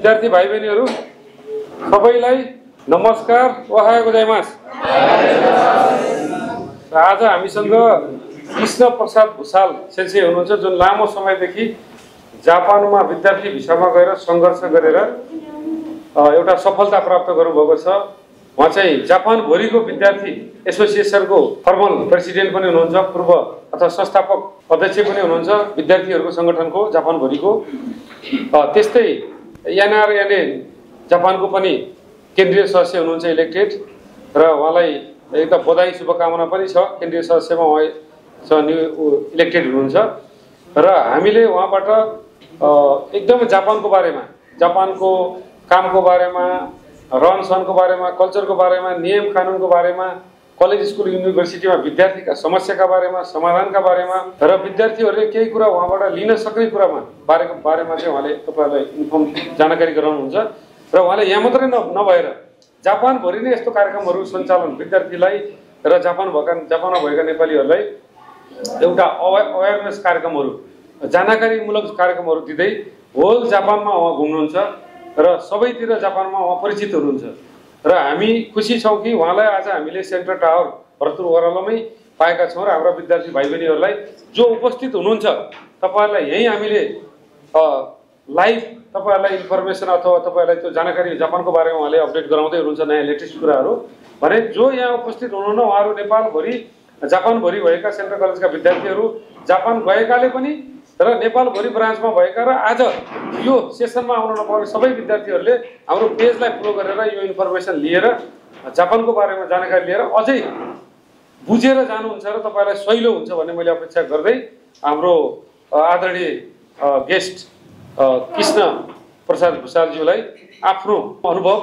विद्यार्थी भाइ बहिनीहरू सबैलाई नमस्कार, ओहायो गोजाइमास। आज हामीसँग कृष्ण प्रसाद भुसाल सेन्से हुनुहुन्छ, जुन लामो समयदेखि जापानमा विद्यार्थी भिसामा गएर सङ्घर्ष गरेर एउटा सफलता प्राप्त गर्नुभएको छ। उहाँ चाहिँ जापानभरिको विद्यार्थी एसोसिएसनको फर्मल प्रेसिडेन्ट पनि हुनुहुन्छ, पूर्व अथवा संस्थापक अध्यक्ष पनि हुनुहुन्छ विद्यार्थीहरूको सङ्गठनको जापानभरिको। त्यस्तै एनआरएनए जापानको पनि केन्द्रीय सदस्य हुनुहुन्छ इलेक्टेड, र उहाँलाई एकदम बधाई शुभकामना पनि छ। केन्द्रीय सदस्यमा उहाँ इलेक्टेड हुनुहुन्छ र हामीले उहाँबाट एकदमै जापानको बारेमा, जापानको कामको बारेमा, रहन सहनको बारेमा, कल्चरको बारेमा, नियम कानुनको बारेमा, कलेज स्कुल युनिभर्सिटीमा विद्यार्थीका समस्याका बारेमा, समाधानका बारेमा र विद्यार्थीहरूले केही कुरा उहाँबाट लिन सक्ने कुरामा बारेमा चाहिँ उहाँले तपाईँहरूलाई इन्फर्म जानकारी गराउनुहुन्छ। र उहाँले यहाँ मात्रै नभएर जापानभरि नै यस्तो कार्यक्रमहरू सञ्चालन विद्यार्थीलाई र जापानमा भएका नेपालीहरूलाई एउटा अवेरनेस कार्यक्रमहरू, जानकारीमूलक कार्यक्रमहरू दिँदै होल जापानमा उहाँ घुम्नुहुन्छ र सबैतिर जापानमा उहाँ परिचित हुनुहुन्छ। र हामी खुसी छौँ कि उहाँलाई आज हामीले सेन्ट्रल टावर भरतपुर ओह्रालोमै पाएका छौँ र हाम्रा विद्यार्थी भाइ बहिनीहरूलाई जो उपस्थित हुनुहुन्छ तपाईँहरूलाई यहीँ हामीले लाइभ तपाईँहरूलाई इन्फर्मेसन अथवा तपाईँहरूलाई त्यो जानकारी जापानको बारेमा उहाँले अपडेट गराउँदै हुनुहुन्छ, नयाँ लेटेस्ट कुराहरू भने जो यहाँ उपस्थित हुनुहुन्न उहाँहरू नेपालभरि जापानभरि भएका सेन्ट्रल कलेजका विद्यार्थीहरू, जापान गएकाले पनि र नेपालभरि ब्रान्चमा भएका र आज यो सेसनमा आउन नपाउने सबै विद्यार्थीहरूले हाम्रो पेजलाई फलो गरेर यो इन्फर्मेसन लिएर जापानको बारेमा जानकारी लिएर अझै बुझेर जानुहुन्छ र तपाईँलाई सहिलो हुन्छ भन्ने मैले अपेक्षा गर्दै हाम्रो आदरणीय गेस्ट कृष्ण प्रसाद भुसालज्यूलाई आफ्नो अनुभव,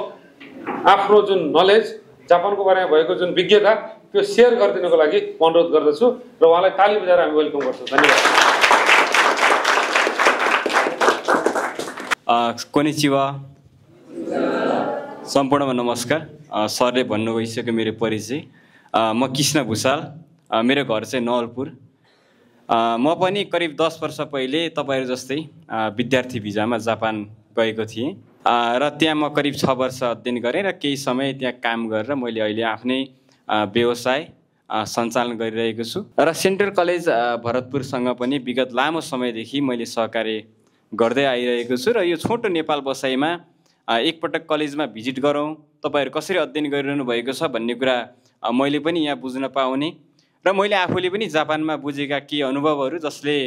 आफ्नो जुन नलेज, जापानको बारेमा भएको जुन विज्ञता त्यो सेयर गरिदिनको लागि अनुरोध गर्दछु र उहाँलाई ताली बजाएर हामी वेलकम गर्छौँ। धन्यवाद। कोनिचिवा, सम्पूर्णमा नमस्कार। सरले भन्नु भइसक्यो मेरो परिचय। म कृष्ण भुसाल, मेरो घर चाहिँ नवलपुर। म पनि करिब 10 वर्ष पहिले तपाईँहरू जस्तै विद्यार्थी भिजामा जापान गएको थिएँ र त्यहाँ म करिब 6 वर्ष अध्ययन गरेँ र केही समय त्यहाँ काम गरेर मैले अहिले आफ्नै व्यवसाय सञ्चालन गरिरहेको छु र सेन्ट्रल कलेज भरतपुरसँग पनि विगत लामो समयदेखि मैले सहकार्य गर्दै आइरहेको छु र यो छोटो नेपाल बसाइमा एकपटक कलेजमा भिजिट गरौँ, तपाईँहरू कसरी अध्ययन गरिरहनु भएको छ भन्ने कुरा मैले पनि यहाँ बुझ्न पाउने र मैले आफूले पनि जापानमा बुझेका केही अनुभवहरू जसले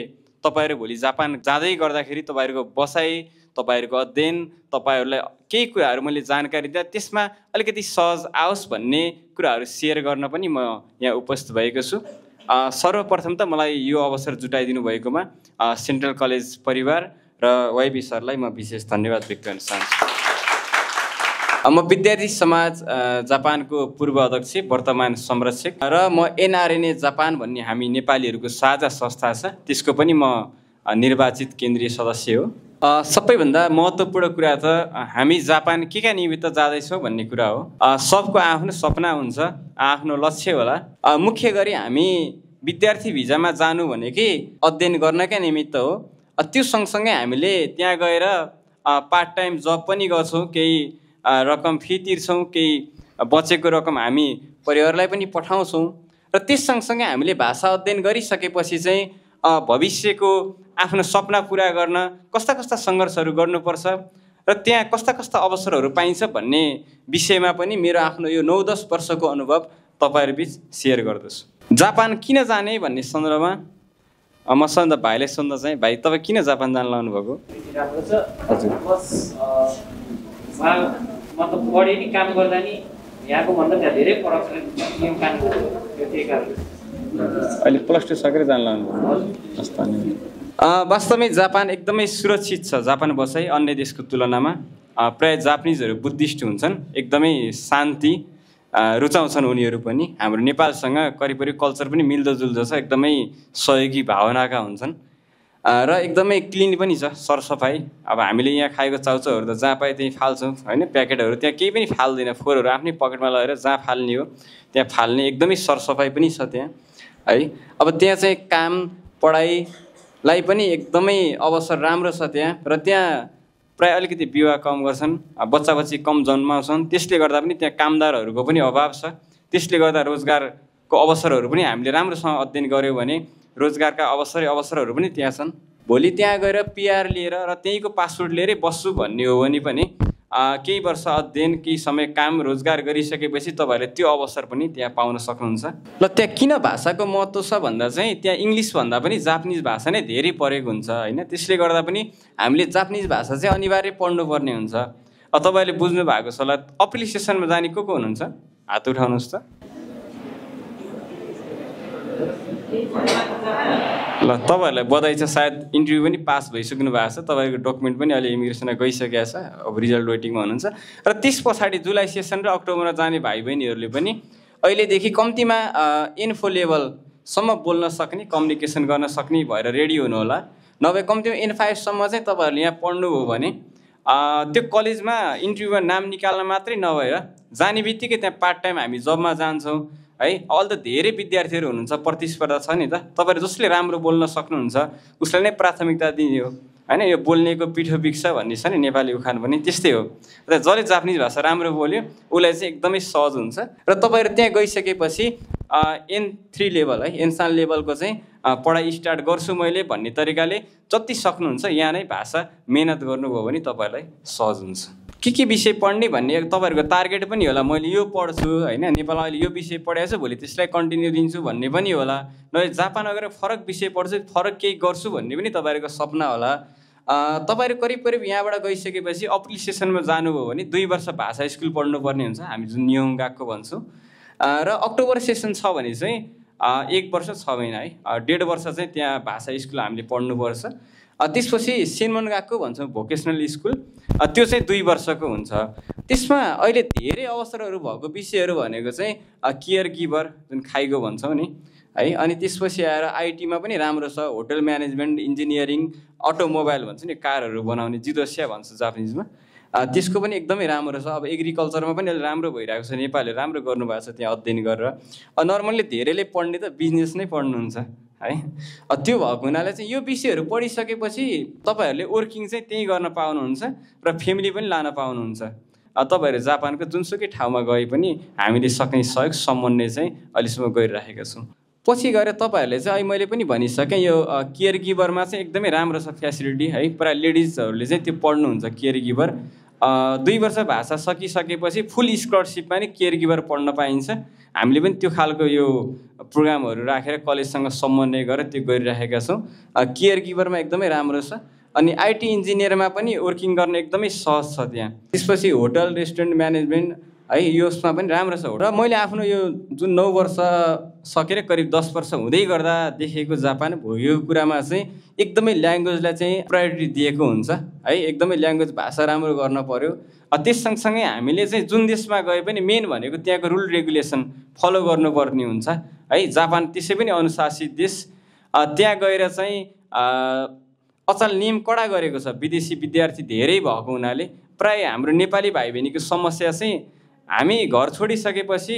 तपाईँहरू भोलि जापान जाँदै गर्दाखेरि तपाईँहरूको बसाइ, तपाईँहरूको अध्ययन, तपाईँहरूलाई केही कुराहरू मैले जानकारी दिएँ त्यसमा अलिकति सहज आओस् भन्ने कुराहरू सेयर गर्न पनि म यहाँ उपस्थित भएको छु। सर्वप्रथम त मलाई यो अवसर जुटाइदिनु भएकोमा सेन्ट्रल कलेज परिवार र वाइबी सरलाई म विशेष धन्यवाद व्यक्त गर्न चाहन्छु। म विद्यार्थी समाज जापानको पूर्व अध्यक्ष, वर्तमान संरक्षक र म एनआरएनए जापान भन्ने हामी नेपालीहरूको साझा संस्था छ त्यसको पनि म निर्वाचित केन्द्रीय सदस्य हो। सबैभन्दा महत्त्वपूर्ण कुरा त हामी जापान के निमित्त जाँदैछौँ भन्ने कुरा हो। सबको आफ्नो सपना हुन्छ, आफ्नो लक्ष्य होला। मुख्य गरी हामी विद्यार्थी भिजामा जानु भनेकै अध्ययन गर्नकै निमित्त हो। त्यो सँगसँगै हामीले त्यहाँ गएर पार्ट टाइम जब पनि गर्छौँ, केही रकम फी तिर्छौँ, केही बचेको रकम हामी परिवारलाई पनि पठाउँछौँ र त्यस सँगसँगै हामीले भाषा अध्ययन गरिसकेपछि चाहिँ भविष्यको आफ्नो सपना पुरा गर्न कस्ता कस्ता सङ्घर्षहरू गर्नुपर्छ र त्यहाँ कस्ता कस्ता अवसरहरू पाइन्छ भन्ने विषयमा पनि मेरो आफ्नो यो 9-10 वर्षको अनुभव तपाईँहरू बिच सेयर गर्दछु। जापान किन जाने भन्ने सन्दर्भमा म सन्त भाइलाई सोध्न चाहिँ, भाइ तपाईँ किन जापान जान लाग्नु भएको? हजुर, मतलब पढे नि काम गर्दा नि यहाँको भन्दा त्यहाँ धेरै फरक छ नियम कानुन त्यही कारणले अहिले +2 सकेर जान लाग्नु भएको। वास्तवमै जापान एकदमै सुरक्षित छ। जापान बसाइ अन्य देशको तुलनामा प्राय जापानिजहरू बुद्धिस्ट हुन्छन्, एकदमै शान्ति रुचाउँछन् उनीहरू पनि। हाम्रो नेपालसँग करिब कल्चर पनि मिल्दोजुल्दो छ, एकदमै सहयोगी भावनाका हुन्छन् र एकदमै क्लिन पनि छ, सरसफाइ। अब हामीले यहाँ खाएको चाउचाउहरू त जहाँ पाए त्यहीँ फाल्छौँ होइन, प्याकेटहरू त्यहाँ केही पनि फाल्दैन, फोहोरहरू आफ्नै पकेटमा लगेर जहाँ फाल्ने हो त्यहाँ फाल्ने, एकदमै सरसफाइ पनि छ त्यहाँ है। अब त्यहाँ चाहिँ काम पढाइलाई पनि एकदमै अवसर राम्रो छ त्यहाँ र त्यहाँ प्रायः अलिकति विवाह कम गर्छन्, बच्चा बच्ची कम जन्माउँछन्। त्यसले गर्दा पनि त्यहाँ कामदारहरूको पनि अभाव छ। त्यसले गर्दा रोजगारको अवसरहरू पनि हामीले राम्रोसँग अध्ययन गऱ्यौँ भने रोजगारका अवसरहरू पनि त्यहाँ छन्। भोलि त्यहाँ गएर पिआर लिएर र त्यहीँको पासपोर्ट लिएरै बस्छु भन्ने हो भने पनि केही वर्ष अध्ययन, केही समय काम रोजगार गरिसकेपछि तपाईँहरूले त्यो अवसर पनि त्यहाँ पाउन सक्नुहुन्छ। ल त्यहाँ किन भाषाको महत्त्व छ भन्दा चाहिँ त्यहाँ इङ्ग्लिसभन्दा पनि जापानिज भाषा नै धेरै परेको हुन्छ होइन। त्यसले गर्दा पनि हामीले जापानिज भाषा चाहिँ अनिवार्य पढ्नुपर्ने हुन्छ। तपाईँहरूले बुझ्नु भएको छ होला। एप्लिकेसनमा जाने को हुनुहुन्छ? हात उठाउनुहोस् त। ल तपाईँहरूलाई बधाई छ, सायद इन्टरभ्यू पनि पास भइसक्नु भएको छ। तपाईँको डकुमेन्ट पनि अहिले इमिग्रेसनमा गइसकेको छ, अब रिजल्ट वेटिङमा हुनुहुन्छ। र त्यस पछाडि जुलाई सेसन र अक्टोबरमा जाने भाइ बहिनीहरूले पनि अहिलेदेखि कम्तीमा N4 लेभलसम्म बोल्न सक्ने, कम्युनिकेसन गर्न सक्ने भएर रेडी हुनु होला। नभए कम्तीमा N5सम्म चाहिँ तपाईँहरूले यहाँ पढ्नुभयो भने त्यो कलेजमा इन्टरभ्यूमा नाम निकाल्न मात्रै नभएर जाने बित्तिकै त्यहाँ पार्ट टाइम हामी जबमा जान्छौँ है। अहिले त धेरै विद्यार्थीहरू हुनुहुन्छ, प्रतिस्पर्धा छ नि त। तपाईँहरू जसले राम्रो बोल्न सक्नुहुन्छ उसलाई नै प्राथमिकता दिने हो होइन। यो बोल्नेको पिठो बिग्छ भन्ने छ नि नेपाली उखान पनि, त्यस्तै हो। र जसले जापानिज भाषा राम्रो बोल्यो उसलाई चाहिँ एकदमै सहज हुन्छ। र तपाईँहरू त्यहाँ गइसकेपछि N3 लेभल है, N7 लेभलको चाहिँ पढाइ स्टार्ट गर्छु मैले भन्ने तरिकाले जति सक्नुहुन्छ यहाँ नै भाषा मेहनत गर्नुभयो भने तपाईँहरूलाई सहज हुन्छ। के विषय पढ्ने भन्ने तपाईँहरूको टार्गेट पनि होला। मैले यो पढ्छु होइन, नेपालमा अहिले यो विषय पढाएको छु, भोलि त्यसलाई कन्टिन्यू दिन्छु भन्ने पनि होला। नभए जापान गएर फरक विषय पढ्छु, फरक केही गर्छु भन्ने पनि तपाईँहरूको सपना होला। तपाईँहरू करिब यहाँबाट गइसकेपछि एप्लिकेसनमा जानुभयो भने 2 वर्ष भाषा स्कुल पढ्नुपर्ने हुन्छ, हामी जुन नियम गएको भन्छौँ। र अक्टोबर सेसन छ भने चाहिँ 1 वर्ष 6 महिना है, 1.5 वर्ष चाहिँ त्यहाँ भाषा स्कुल हामीले पढ्नुपर्छ। त्यसपछि सेनमन गएको भन्छौँ भोकेसनल स्कुल, त्यो चाहिँ 2 वर्षको हुन्छ। त्यसमा अहिले धेरै अवसरहरू भएको विषयहरू भनेको चाहिँ केयर गिभर जुन खाइगो भन्छौँ नि है। अनि त्यसपछि आएर आइटीमा पनि राम्रो छ, होटल म्यानेजमेन्ट, इन्जिनियरिङ, अटोमोबाइल भन्छ नि, कारहरू बनाउने, जिदोसिया भन्छ जापानिजमा, त्यसको पनि एकदमै राम्रो छ। अब एग्रिकल्चरमा पनि अहिले राम्रो भइरहेको छ, नेपालीले राम्रो गर्नुभएको छ त्यहाँ अध्ययन गरेर। नर्मल्ली धेरैले पढ्ने त बिजनेस नै पढ्नुहुन्छ है। त्यो भएको हुनाले चाहिँ यो विषयहरू पढिसकेपछि तपाईँहरूले वर्किङ चाहिँ त्यहीँ गर्न पाउनुहुन्छ र फ्यामिली पनि लान पाउनुहुन्छ। तपाईँहरू जापानको जुनसुकै ठाउँमा गए पनि हामीले सक्ने सहयोग समन्वय चाहिँ अहिलेसम्म गरिराखेका छौँ। पछि गएर तपाईँहरूले चाहिँ अहिले मैले पनि भनिसकेँ, यो केयर गिभरमा चाहिँ एकदमै राम्रो छ फेसिलिटी है। प्रायः लेडिजहरूले चाहिँ त्यो पढ्नुहुन्छ केयर गिभर। 2 वर्ष भाषा सकिसकेपछि फुल स्कलरसिपमा नि केयर गिभर पढ्न पाइन्छ। हामीले पनि त्यो खालको यो प्रोग्रामहरू राखेर कलेजसँग समन्वय गरेर त्यो गरिराखेका छौँ। केयर गिभरमा एकदमै राम्रो छ। अनि आइटी इन्जिनियरमा पनि वर्किङ गर्न एकदमै सहज छ त्यहाँ। त्यसपछि होटल रेस्टुरेन्ट म्यानेजमेन्ट है, यसमा पनि राम्रो छ। र मैले आफ्नो यो जुन 9 वर्ष सकेर करिब 10 वर्ष हुँदै गर्दा देखेको जापान यो कुरामा चाहिँ एकदमै ल्याङ्ग्वेजलाई चाहिँ प्रायोरिटी दिएको हुन्छ है। एकदमै ल्याङ्ग्वेज भाषा राम्रो गर्न पर्यो। त्यस सँगसँगै हामीले चाहिँ जुन देशमा गए पनि मेन भनेको त्यहाँको रुल रेगुलेसन फलो गर्नुपर्ने हुन्छ है। जापान त्यसै पनि अनुशासित देश, त्यहाँ गएर चाहिँ अचल नियम कडा गरेको छ। विदेशी विद्यार्थी धेरै भएको हुनाले प्रायः हाम्रो नेपाली भाइ बहिनीको समस्या चाहिँ हामी घर छोडिसकेपछि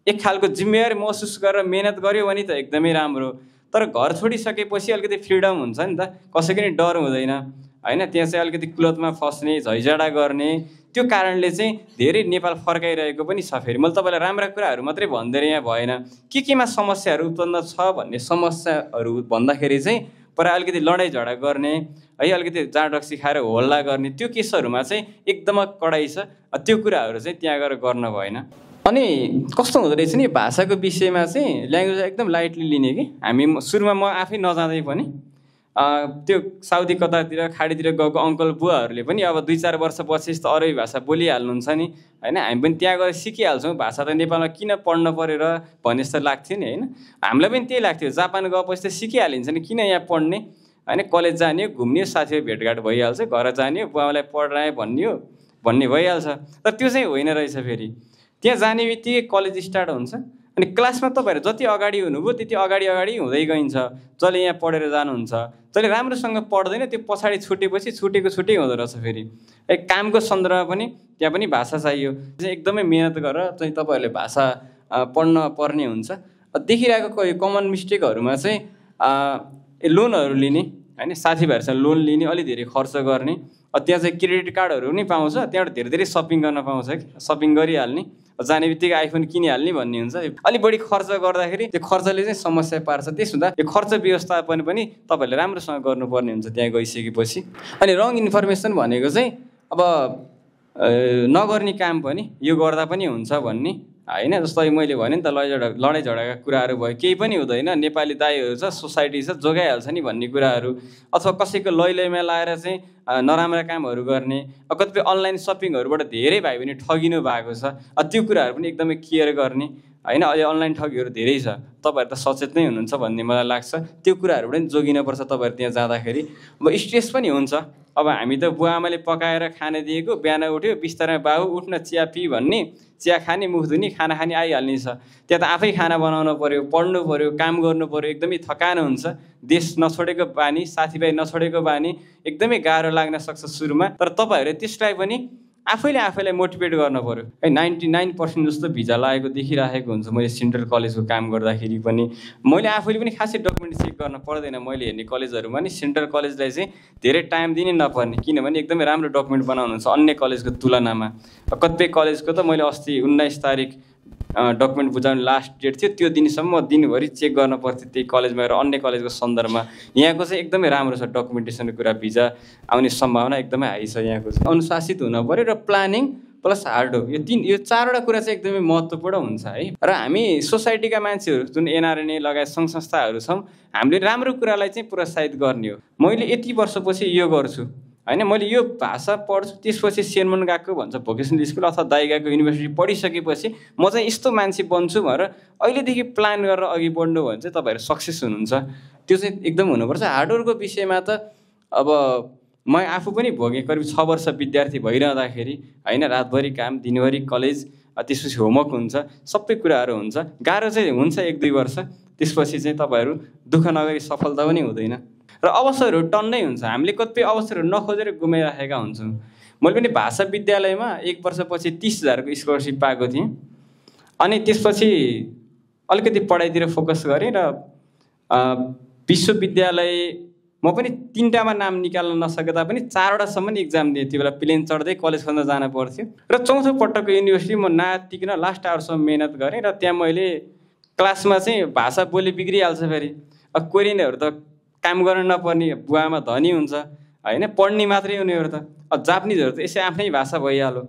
एक खालको जिम्मेवारी महसुस गरेर मेहनत गऱ्यो भने त एकदमै राम्रो, तर घर छोडिसकेपछि अलिकति फ्रिडम हुन्छ नि त, कसैको नि डर हुँदैन होइन। त्यहाँ चाहिँ अलिकति क्लोथमा फस्ने, झैझाडा गर्ने, त्यो कारणले चाहिँ धेरै नेपाल फर्काइरहेको पनि छ। फेरि मैले तपाईँलाई राम्रा कुराहरू मात्रै भन्दै यहाँ भएन, केमा समस्याहरू उत्पन्न छ भन्ने समस्याहरू भन्दाखेरि चाहिँ प्रायः अलिकति लडाइँ झगडा गर्ने है, अलिकति जाँड रक्सी खाएर होल्ला गर्ने, त्यो केसहरूमा चाहिँ एकदमै कडाइ छ। त्यो कुराहरू चाहिँ त्यहाँ गएर गर्न भएन। अनि कस्तो हुँदो रहेछ नि भाषाको विषयमा चाहिँ ल्याङ्ग्वेज एकदम लाइटली लिने कि हामी सुरुमा म आफै नजाँदै पनि त्यो साउदी कतारतिर खाडीतिर गएको अङ्कल बुवाहरूले पनि अब 2-4 वर्षपछि त अरबी भाषा बोलिहाल्नुहुन्छ नि होइन। हामी पनि त्यहाँ गएर सिकिहाल्छौँ। भाषा त नेपालमा किन पढ्न पऱ्यो र भन्ने जस्तो लाग्थ्यो नि होइन। हामीलाई पनि त्यही लाग्थ्यो, जापान गएपछि त सिकिहालिन्छ नि, किन यहाँ पढ्ने होइन। कलेज जाने हो, घुम्ने हो, साथीहरू भेटघाट भइहाल्छ, घर जाने हो, बुवालाई पढाए भन्ने भइहाल्छ। तर त्यो चाहिँ होइन रहेछ। फेरि त्यहाँ जाने बित्तिकै कलेज स्टार्ट हुन्छ। अनि क्लासमा तपाईँहरू जति अगाडि हुनुभयो त्यति अगाडि हुँदै गइन्छ। जसले यहाँ पढेर जानुहुन्छ, जसले राम्रोसँग पढ्दैन त्यो पछाडि छुटेपछि छुट्टै हुँदो रहेछ। फेरि कामको सन्दर्भमा पनि त्यहाँ पनि भाषा चाहियो। एकदमै मेहनत गरेर चाहिँ तपाईँहरूले भाषा पढ्न पर्ने हुन्छ। देखिरहेको कोही कमन मिस्टेकहरूमा चाहिँ लोनहरू लिने होइन, साथीभाइहरूसँग लोन लिने, अलि धेरै खर्च गर्ने, त्यहाँ चाहिँ क्रेडिट कार्डहरू पनि पाउँछ, त्यहाँबाट धेरै धेरै सपिङ गर्न पाउँछ कि, सपिङ गरिहाल्ने, जाने बित्तिकै आइफोन किनिहाल्ने भन्ने हुन्छ। अलिक बढी खर्च गर्दाखेरि त्यो खर्चले चाहिँ समस्या पार्छ। त्यस हुँदा यो खर्च व्यवस्थापन पनि तपाईँहरूले राम्रोसँग गर्नुपर्ने हुन्छ त्यहाँ गइसकेपछि। अनि रङ इन्फर्मेसन भनेको चाहिँ अब नगर्ने काम पनि यो गर्दा पनि हुन्छ भन्ने होइन। जस्तै मैले भने नि त लडाइँ झगडाका कुराहरू भयो, केही पनि हुँदैन, नेपाली दाइहरू छ, सोसाइटी छ, जोगाइहाल्छ नि भन्ने कुराहरू, अथवा कसैको लैलैमा लाएर चाहिँ नराम्रा कामहरू गर्ने, कतिपय अनलाइन सपिङहरूबाट धेरै भाइ बहिनी ठगिनु भएको छ, त्यो कुराहरू पनि एकदमै केयर गर्ने होइन। अहिले अनलाइन ठगीहरू धेरै छ, तपाईँहरू त सचेत नै हुनुहुन्छ भन्ने मलाई लाग्छ। त्यो कुराहरू पनि जोगिनुपर्छ तपाईँहरू त्यहाँ जाँदाखेरि। अब स्ट्रेस पनि हुन्छ। अब हामी त बुवा आमाले पकाएर खाना दिएको, बिहान उठ्यो बिस्तारमा बाबु उठ्न चिया पी भन्ने, चिया खाने, मुख धुने, खाना खाने आइहाल्ने छ। त्यहाँ त आफै खाना बनाउनु पऱ्यो, पढ्नु पऱ्यो, काम गर्नु पऱ्यो, एकदमै थकान हुन्छ। देश नछोडेको बानी, साथीभाइ नछोडेको बानी एकदमै गाह्रो लाग्न सक्छ सुरुमा। तर तपाईँहरूले त्यसलाई पनि आफैलाई मोटिभेट गर्न पऱ्यो है। 99% जस्तो भिजा लागेको देखिराखेको हुन्छ। मैले सेन्ट्रल कलेजको काम गर्दाखेरि पनि मैले आफैले पनि खासै डकुमेन्ट चेक गर्न पर्दैन। मैले हेर्ने कलेजहरूमा नि सेन्ट्रल कलेजलाई चाहिँ धेरै टाइम दिनै नपर्ने, किनभने एकदमै राम्रो डकुमेन्ट बनाउनुहुन्छ अन्य कलेजको तुलनामा। कतिपय कलेजको त मैले अस्ति 19 तारिक डकुमेन्ट बुझाउने लास्ट डेट थियो, त्यो दिनसम्म दिनभरि चेक गर्न पर्थ्यो त्यही कलेजमा र अन्य कलेजको सन्दर्भमा। यहाँको चाहिँ एकदमै राम्रो छ डकुमेन्टेसनको कुरा, भिजा आउने सम्भावना एकदमै हाई छ यहाँको चाहिँ। अनुशासित हुन पऱ्यो र प्लानिङ प्लस हार्ड वर्क, यो चारवटा कुरा चाहिँ एकदमै महत्त्वपूर्ण हुन्छ है। र हामी सोसाइटीका मान्छेहरू जुन एनआरएनए लगायत सङ्घ संस्थाहरू छौँ, हामीले राम्रो कुरालाई चाहिँ प्रोत्साहित गर्ने हो। मैले यति वर्षपछि यो गर्छु होइन, मैले यो भाषा पढ्छु, त्यसपछि सेनमन गएको भन्छ भोकेसनल स्कुल अथवा दाइ गएको युनिभर्सिटी पढिसकेपछि म चाहिँ यस्तो मान्छे बन्छु भनेर अहिलेदेखि प्लान गरेर अघि बढ्नु भने चाहिँ तपाईँहरू सक्सेस हुनुहुन्छ। त्यो चाहिँ एकदम हुनुपर्छ। हार्डवर्कको विषयमा त अब म आफू पनि भोगेँ, करिब 6 वर्ष विद्यार्थी भइरहँदाखेरि होइन, रातभरि काम, दिनभरि कलेज, त्यसपछि होमवर्क हुन्छ, सबै कुराहरू हुन्छ। गाह्रो चाहिँ हुन्छ 1-2 वर्ष, त्यसपछि चाहिँ तपाईँहरू दुःख नगरी सफलता पनि हुँदैन र अवसरहरू टन्नै हुन्छ। हामीले कतिपय अवसरहरू नखोजेर गुमाइराखेका हुन्छौँ। मैले पनि भाषा विद्यालयमा 1 वर्षपछि 30,000 को स्कलरसिप पाएको थिएँ। अनि त्यसपछि अलिकति पढाइतिर फोकस गरेँ र विश्वविद्यालय म पनि 3टामा नाम निकाल्न नसके तापनि 4वटासम्म इक्जाम दिएँ। त्यो बेला प्लेन चढ्दै कलेज खोज्न जान पर्थ्यो र 4औं पटकको युनिभर्सिटी म नातिकन लास्ट आवरसम्म मेहनत गरेँ र त्यहाँ मैले क्लासमा चाहिँ भाषा बोली बिग्रिहाल्छ फेरि। अब कोरियनहरू त काम गर्न नपर्ने, बुवामा धनी हुन्छ होइन, पढ्ने मात्रै उनीहरू त। अब जापानिजहरू त यसै आफ्नै भाषा भइहाल्यो।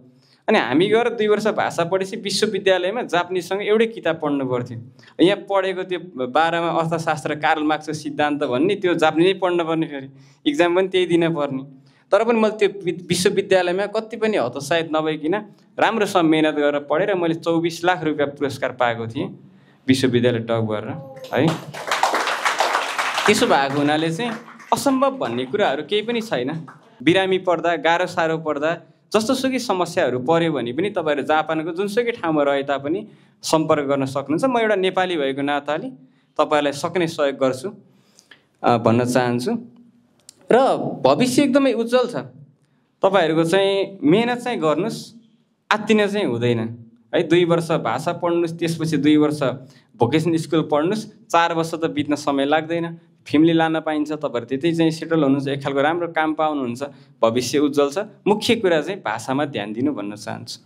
अनि हामी गएर 2 वर्ष भाषा पढेपछि विश्वविद्यालयमा जापानिजसँग एउटै किताब पढ्नु पर्थ्यो। यहाँ पढेको त्यो 12मा अर्थशास्त्र कार्ल मार्क्सको सिद्धान्त भन्ने त्यो जापानिजै पढ्नु पर्ने, फेरि इक्जाम पनि त्यही दिन पर्ने। तर पनि मैले त्यो विश्वविद्यालयमा कति पनि हतोत्साहित नभइकन राम्रोसँग मेहनत गरेर पढेर मैले 24 लाख रुपियाँ पुरस्कार पाएको थिएँ विश्वविद्यालय टप गरेर है। त्यसो भएको हुनाले चाहिँ असम्भव भन्ने कुराहरू केही पनि छैन। बिरामी पर्दा, गाह्रो साह्रो पर्दा, जस्तोसुकै समस्याहरू पर्यो भने पनि तपाईँहरू जापानको जुनसुकै ठाउँमा रहे तापनि सम्पर्क गर्न सक्नुहुन्छ। म एउटा नेपाली भएको नाताले तपाईँहरूलाई सक्ने सहयोग गर्छु भन्न चाहन्छु। र भविष्य एकदमै उज्जवल छ। तपाईँहरूको चाहिँ मेहनत चाहिँ गर्नुहोस्, आत्तिन चाहिँ हुँदैन है। 2 वर्ष भाषा पढ्नुहोस्, त्यसपछि 2 वर्ष भोकेसनल स्कुल पढ्नुहोस्। 4 वर्ष त बित्न समय लाग्दैन, फ्यामिली लान पाइन्छ, तपाईँहरू त्यतै चाहिँ सेटल हुनुहुन्छ, एक खालको राम्रो काम पाउनुहुन्छ, भविष्य उज्जवल छ। मुख्य कुरा चाहिँ भाषामा ध्यान दिनु भन्न चाहन्छु।